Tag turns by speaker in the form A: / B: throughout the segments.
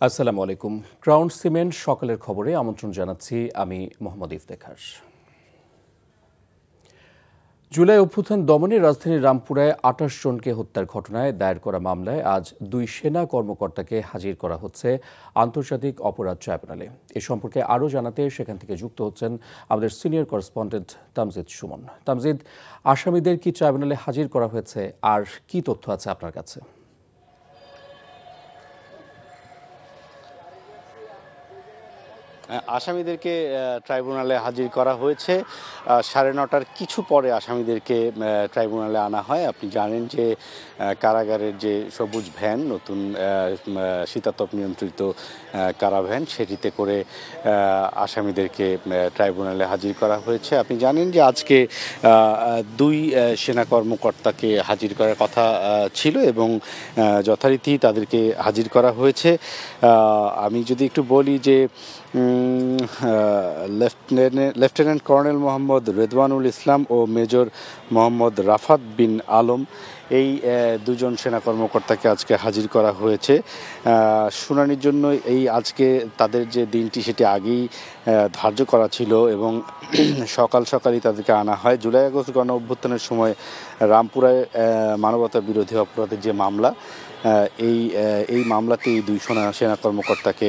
A: আসসালামু আলাইকুম। Crown cement সকালের খবরে আমন্ত্রণ জানাচ্ছি আমি মোহাম্মদ ইফতেখার। জুলাই অভ্যুত্থান দমনে রাজধানীর রামপুরায় ২৮ জনকে হত্যার ঘটনায় দায়ের করা মামলায় আজ ২ সেনা কর্মকর্তাকে হাজির করা হচ্ছে আন্তর্জাতিক অপরাধ ট্রাইব্যুনালে। এ সম্পর্কে আরও জানাতে সেখান থেকে যুক্ত হচ্ছেন আমাদের সিনিয়র করেসপন্ডেন্ট তামজিদ সুমন। তামজিদ, আসামিদের কি ট্রাইব্যুনালে হাজির করা হয়েছে আর কি তথ্য আছে আপনার কাছে?
B: আসামিদেরকে ট্রাইব্যুনালে হাজির করা হয়েছে ৯:৩০ কিছু পরে আসামিদেরকে ট্রাইব্যুনালে আনা হয়। আপনি জানেন যে কারাগারের যে সবুজ ভ্যান, নতুন শীতাতপ নিয়ন্ত্রিত কারাভ্যান, সেটিতে করে আসামিদেরকে ট্রাইব্যুনালে হাজির করা হয়েছে। আপনি জানেন যে আজকে ২ সেনা কর্মকর্তাকে হাজির করার কথা ছিল এবং যথারীতি তাদেরকে হাজির করা হয়েছে। আমি যদি একটু বলি যে লেফটেন্যান্ট কর্নেল মোহাম্মদ রেদওয়ানুল ইসলাম ও মেজর মোহাম্মদ রাফাত বিন আলম, এই দুজন সেনা কর্মকর্তাকে আজকে হাজির করা হয়েছে শুনানির জন্য। এই আজকে তাদের যে দিনটি সেটি আগেই ধার্য করা ছিল এবং সকালই তাদেরকে আনা হয়। জুলাই আগস্ট গণ অভ্যুত্থানের সময় রামপুরায় মানবতা বিরোধী অপরাধের যে মামলা, এই মামলাতে এই ২ সেনা কর্মকর্তাকে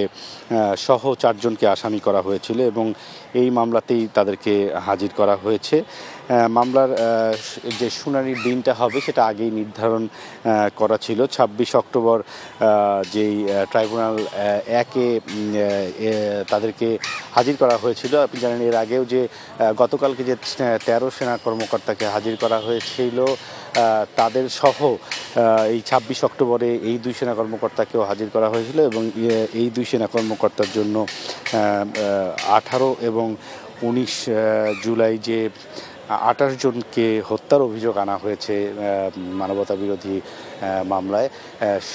B: সহ ৪ জনকে আসামি করা হয়েছিল এবং এই মামলাতেই তাদেরকে হাজির করা হয়েছে। মামলার যে শুনানির দিনটা হবে সেটা আগেই নির্ধারণ করা ছিল। ২৬ অক্টোবর যেই ট্রাইব্যুনাল ১-এ তাদেরকে হাজির করা হয়েছিল। আপনি জানেন এর আগেও যে গতকালকে যে ১৩ সেনা কর্মকর্তাকে হাজির করা হয়েছিল তাদের সহ এই ২৬ অক্টোবরে এই ২ সেনা কর্মকর্তাকেও হাজির করা হয়েছিল এবং এই ২ সেনা কর্মকর্তার জন্য ১৮ এবং ১৯ জুলাই যে ২৮ জনকে হত্যার অভিযোগ আনা হয়েছে মানবতা বিরোধী মামলায়,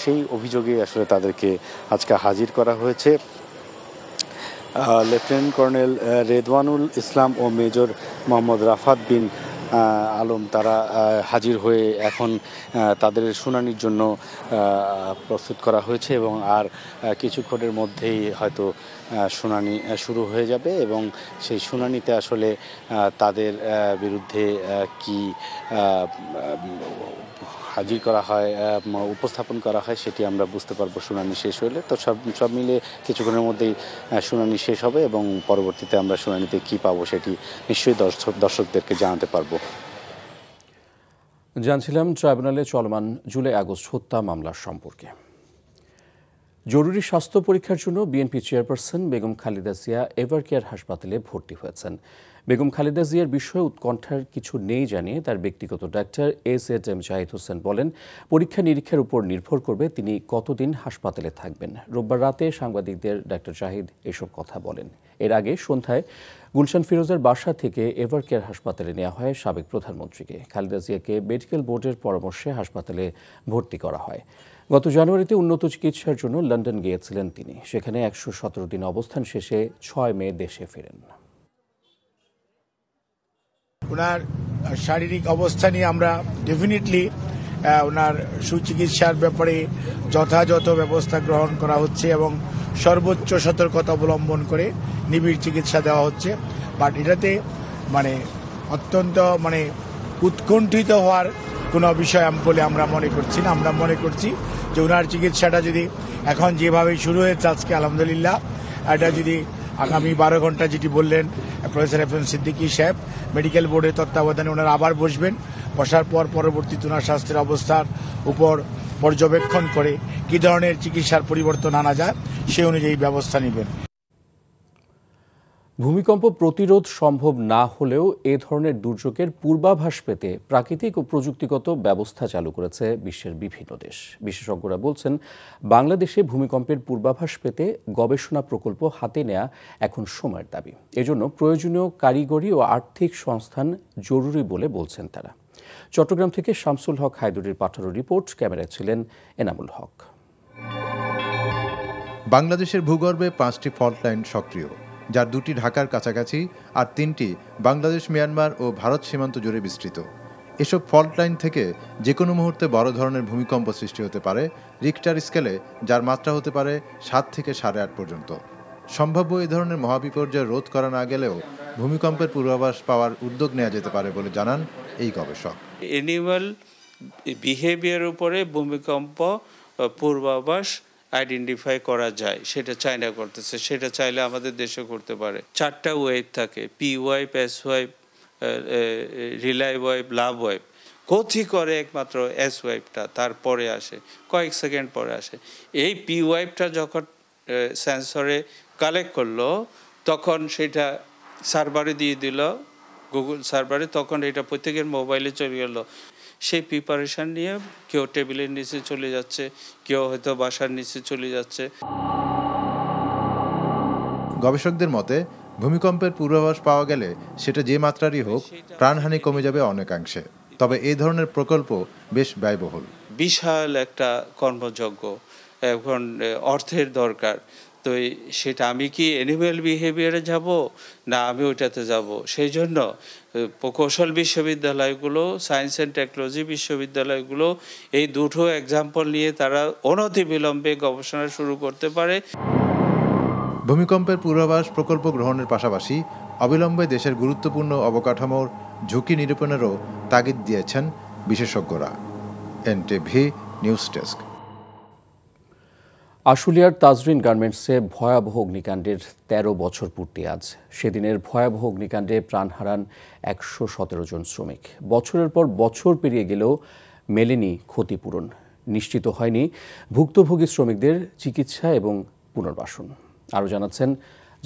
B: সেই অভিযোগে আসলে তাদেরকে আজকে হাজির করা হয়েছে। লেফটেন্যান্ট কর্নেল রেদওয়ানুল ইসলাম ও মেজর মোহাম্মদ রাফাত বিন আলম তারা হাজির হয়ে এখন তাদের শুনানির জন্য প্রস্তুত করা হয়েছে এবং আর কিছুক্ষণের মধ্যেই হয়তো শুনানি শুরু হয়ে যাবে এবং সেই শুনানিতে আসলে তাদের বিরুদ্ধে কি হাজির করা হয়, উপস্থাপন করা হয়, সেটি আমরা বুঝতে পারবো শুনানি শেষ হলে। তো সব মিলে কিছুক্ষণের মধ্যেই শুনানি শেষ হবে এবং পরবর্তীতে আমরা শুনানিতে কি পাবো সেটি নিশ্চয়ই দর্শকদেরকে জানাতে পারবো।
A: জানছিলাম ট্রাইব্যুনালে চলমান জুলাই আগস্ট হত্যা মামলার সম্পর্কে। জরুরি স্বাস্থ্য পরীক্ষার জন্য বিএনপি চেয়ারপারসন বেগম খালেদা জিয়া এভারকেয়ার হাসপাতালে ভর্তি হয়েছেন। বেগম খালেদা জিয়ার বিষয়ে উৎকণ্ঠার কিছু নেই জানিয়ে তার ব্যক্তিগত ডাক্তার AZM জাহিদ হোসেন বলেন, পরীক্ষা নিরীক্ষার উপর নির্ভর করবে তিনি কতদিন হাসপাতালে থাকবেন। রোববার রাতে সাংবাদিকদের ডাক্তার জাহিদ এসব কথা বলেন। এর আগে সন্ধ্যায় গুলশান ফিরোজের বাসা থেকে এভারকেয়ার হাসপাতালে নেওয়া হয় সাবেক প্রধানমন্ত্রীকে। খালেদা জিয়াকে মেডিকেল বোর্ডের পরামর্শে হাসপাতালে ভর্তি করা হয়। গত জানুয়ারিতে উন্নত চিকিৎসার জন্য লন্ডন গিয়েছিলেন তিনি। সেখানে ১১৭ দিন অবস্থান শেষে ৬ মে দেশে ফেরেন।
C: ওনার শারীরিক অবস্থা নিয়ে আমরা ডেফিনেটলি ওনার সুচিকিৎসার ব্যাপারে যথাযথ ব্যবস্থা গ্রহণ করা হচ্ছে এবং সর্বোচ্চ সতর্কতা অবলম্বন করে নিবিড় চিকিৎসা দেওয়া হচ্ছে। বাট এটাতে অত্যন্ত উৎকণ্ঠিত হওয়ার কোনো বিষয় বলে আমরা মনে করছি না। আমরা মনে করছি যে ওনার চিকিৎসাটা যদি এখন যেভাবে শুরু হয়েছে আজকে আলহামদুলিল্লাহ, এটা যদি আগামী ১২ ঘন্টা, যেটি বললেন প্রফেসর এফএম সিদ্দিকী সাহেব, মেডিকেল বোর্ডের তত্ত্বাবধানে ওনারা আবার বসার পর পরবর্তীতে ওনার স্বাস্থ্যের অবস্থার উপর পর্যবেক্ষণ করে কী ধরনের চিকিৎসার পরিবর্তন আনা যায় সে অনুযায়ী ব্যবস্থা নেবেন।
A: ভূমিকম্প প্রতিরোধ সম্ভব না হলেও এ ধরনের দুর্যোগের পূর্বাভাস পেতে প্রাকৃতিক ও প্রযুক্তিগত ব্যবস্থা চালু করেছে বিশ্বের বিভিন্ন দেশ। বিশেষজ্ঞরা বলছেন, বাংলাদেশে ভূমিকম্পের পূর্বাভাস পেতে গবেষণা প্রকল্প হাতে নেওয়া এখন সময়ের দাবি। এজন্য প্রয়োজনীয় কারিগরি ও আর্থিক সংস্থান জরুরি বলে বলছেন তারা। চট্টগ্রাম থেকে শামসুল হক হায়দুরীর পাঠানো রিপোর্ট, ক্যামেরায় ছিলেন এনামুল হক।
D: বাংলাদেশের ভূগর্ভে 5টি ফল্ট লাইন সক্রিয়, যার 2টি ঢাকার কাছাকাছি আর 3টি বাংলাদেশ, মিয়ানমার ও ভারত সীমান্ত জুড়ে বিস্তৃত। এসব ফল্ট লাইন থেকে যে কোনো মুহূর্তে বড় ধরনের ভূমিকম্প সৃষ্টি হতে পারে রিক্টার স্কেলে, যার মাত্রা হতে পারে 7 থেকে 8.5 পর্যন্ত। সম্ভাব্য এই ধরনের মহাবিপর্যয় রোধ করা না গেলেও ভূমিকম্পের পূর্বাভাস পাওয়ার উদ্যোগ নেওয়া যেতে পারে বলে জানান এই গবেষক।
E: অ্যানিমাল বিহেভিয়ার উপরে ভূমিকম্প পূর্বাভাস আইডেন্টিফাই করা যায়, সেটা চায়না করতেছে, সেটা চাইলে আমাদের দেশে করতে পারে। 4টা ওয়েভ থাকে, P wave, S wave, Rayleigh wave, Love wave. গতি করে একমাত্র এস ওয়েভটা, তারপরে আসে কয়েক সেকেন্ড পরে আসে। এই পি ওয়েভটা যখন সেন্সরে কালেক্ট করলো, তখন সেটা সার্ভারে দিয়ে দিল, গুগল সার্ভারে, তখন এটা প্রত্যেকের মোবাইলে চলে গেল। সেই প্রিপারেশান নিয়ে কেউ টেবিলের নিচে চলে যাচ্ছে, কেউ হয়তো বাসার নিচে চলে যাচ্ছে।
D: গবেষকদের মতে ভূমিকম্পের পূর্বাভাস পাওয়া গেলে সেটা যে মাত্রারই হোক, প্রাণহানি কমে যাবে অনেকাংশে। তবে এই ধরনের প্রকল্প বেশ ব্যয়বহুল।
E: বিশাল একটা কর্মযজ্ঞ, এখন অর্থের দরকার। তো সেটা আমি কি অ্যানিম্যাল বিহেভিয়ারে যাব না আমি ওইটাতে যাব? সেই জন্য প্রকৌশল বিশ্ববিদ্যালয়গুলো, সায়েন্স অ্যান্ড টেকনোলজি বিশ্ববিদ্যালয়গুলো এই দুটো এক্সাম্পল নিয়ে তারা অনতিবিলম্বে গবেষণা শুরু করতে পারে।
D: ভূমিকম্পের পূর্বাভাস প্রকল্প গ্রহণের পাশাপাশি অবিলম্বে দেশের গুরুত্বপূর্ণ অবকাঠামোর ঝুঁকি নিরূপণেরও তাগিদ দিয়েছেন বিশেষজ্ঞরা। NTV news desk.
A: আশুলিয়ার তাজরিন গার্মেন্টসে ভয়াবহ অগ্নিকাণ্ডের 13 বছর পূর্তি আজ। সেদিনের ভয়াবহ অগ্নিকাণ্ডে প্রাণ হারান 117 জন শ্রমিক। বছরের পর বছর পেরিয়ে গেলেও মেলেনি ক্ষতিপূরণ, নিশ্চিত হয়নি ভুক্তভোগী শ্রমিকদের চিকিৎসা এবং পুনর্বাসন। আরও জানাচ্ছেন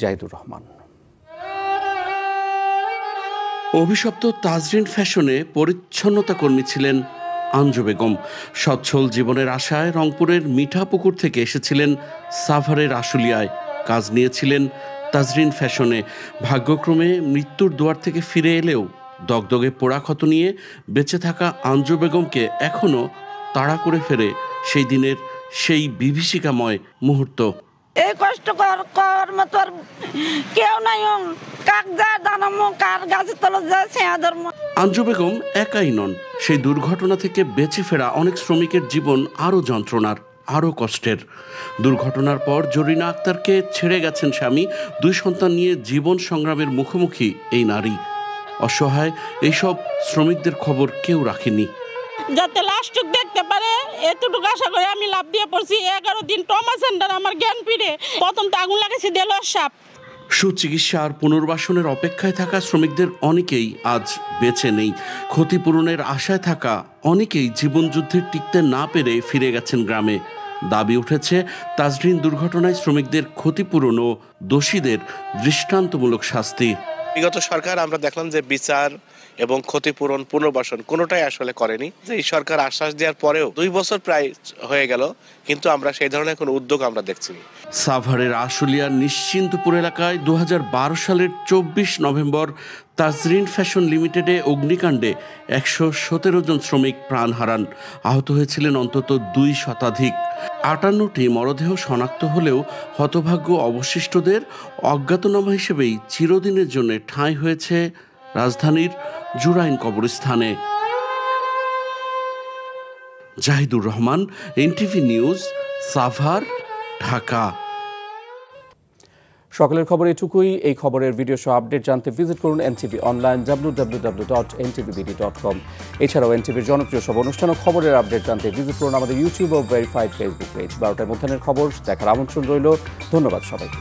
A: জাহিদুর রহমান।
F: অভিশপ্ত তাজরিন ফ্যাশনে পরিচ্ছন্নতা কর্মী ছিলেন আঞ্জু বেগম। সচ্ছল জীবনের আশায় রংপুরের মিঠাপুকুর থেকে এসেছিলেন সাভারের আশুলিয়ায়। কাজ নিয়েছিলেন তাজরিন ফ্যাশনে। ভাগ্যক্রমে মৃত্যুর দুয়ার থেকে ফিরে এলেও দগদগে পোড়া ক্ষত নিয়ে বেঁচে থাকা আঞ্জু বেগমকে এখনও তাড়া করে ফেরে সেই দিনের সেই বিভীষিকাময় মুহূর্ত।
G: এই কষ্ট কর্ম তোর কেউ নাই, কাক যা দানামো কার গাছের তলে যাচ্ছে আদর্ম।
F: আঞ্জু বেগম একাই নন, সেই দুর্ঘটনা থেকে বেঁচে ফেরা অনেক শ্রমিকের জীবন আরও যন্ত্রণার, আরও কষ্টের। দুর্ঘটনার পর জরিনা আক্তারকে ছেড়ে গেছেন স্বামী, 2 সন্তান নিয়ে জীবন সংগ্রামের মুখোমুখি এই নারী। অসহায় এইসব শ্রমিকদের খবর কেউ রাখেনি।
G: যাতে লাস্টুক দেখতে পারে এতটুকু আশা করে আমি লাভ দিয়ে পড়ছি। 11 দিন ট্রমা সেন্টার আমার জ্ঞান ফিরে। প্রথম তো আগুন লাগাইছি দেলোয়ার সাপ।
F: সুচিকিৎসা আর পুনর্বাসনের অপেক্ষায় থাকা শ্রমিকদের অনেকেই আজ বেঁচে নেই। ক্ষতিপূরণের আশায় থাকা অনেকেই জীবনযুদ্ধে টিকতে না পেরে ফিরে গেছেন গ্রামে। দাবি উঠেছে তাজরিন দুর্ঘটনায় শ্রমিকদের ক্ষতিপূরণ ও দোষীদের দৃষ্টান্তমূলক শাস্তি।
H: বিগত সরকার আমরা দেখলাম যে বিচার এবং ক্ষতিপূরণ, পুনর্বাসন কোনোটাই আসলে করেনি। যে এই সরকার আশ্বাস দেওয়ার পরেও 2 বছর প্রায় হয়ে গেল, কিন্তু আমরা সেই ধরনের কোনো উদ্যোগ আমরা দেখছি।
F: সাভারের আশুলিয়ার নিশ্চিন্তপুর এলাকায় 2012 সালের 24 নভেম্বর তাজরিন ফ্যাশন লিমিটেডে অগ্নিকাণ্ডে 117 জন শ্রমিক প্রাণ হারান। আহত হয়েছিলেন অন্তত 2 শতাধিক। 58টি মরদেহ শনাক্ত হলেও হতভাগ্য অবশিষ্টদের অজ্ঞাতনামা হিসেবেই চিরদিনের জন্য ঠাঁই হয়েছে রাজধানীর জুরাইন কবরস্থানে। Zahidur Rahman, NTV news, Savar, Dhaka.
A: সকালের খবর এটুকুই। এই খবরের ভিডিও সহ আপডেট জানতে ভিজিট করুন এনটিভি অনলাইন www.ntvbd.com। এছাড়াও এনটিভির জনপ্রিয় সব অনুষ্ঠান ও খবরের আপডেট জানতে ভিজিট করুন আমাদের ইউটিউব ও ভেরিফাইড ফেসবুক পেজ। 12টার মধ্যাহ্নের খবর দেখার আমন্ত্রণ রইল। ধন্যবাদ সবাইকে।